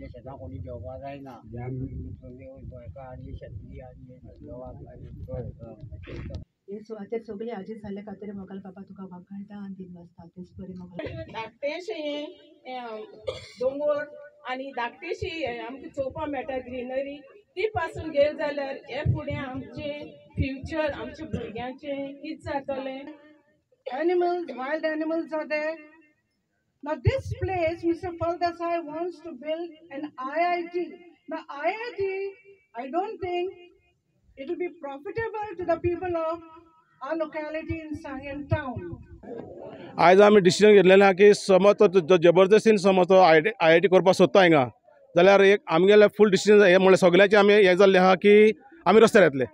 आमच्या शेतां कोणी जेवपाक जायना गोंयकार आनी शेतकी आनी हे सुवातेर सगळी हाजी जाल्ल्या खातीर मोगल बाबा तुका वाखाणटा आनी दिनवासता तेच बरें मोगल धाकटेशें दोंगर आनी धाकटेशी आमकां चोवपा मेळटा ग्रीनरी ती पासून गेल जाल्यार हे फुडें आमचे फ्युचर आमच्या भुरग्यांचें कितें जातलें. Animals, wild animals are there. Now this place, Mr. Faldasai wants to build an IIT. Now IIT, I don't think it will be profitable to the people of our locality in Sangin town. आज आमी decision घेतलेलें आहा की समज तो जबरदस्तीन समज तो IIT करपाक सोदता हिंगा जाल्यार एक आमगेले फूल डिसिजन हे म्हणल्यार सगळ्यांचे आमी हे जाल्ले आहा की आमी रस्त्यार येतले.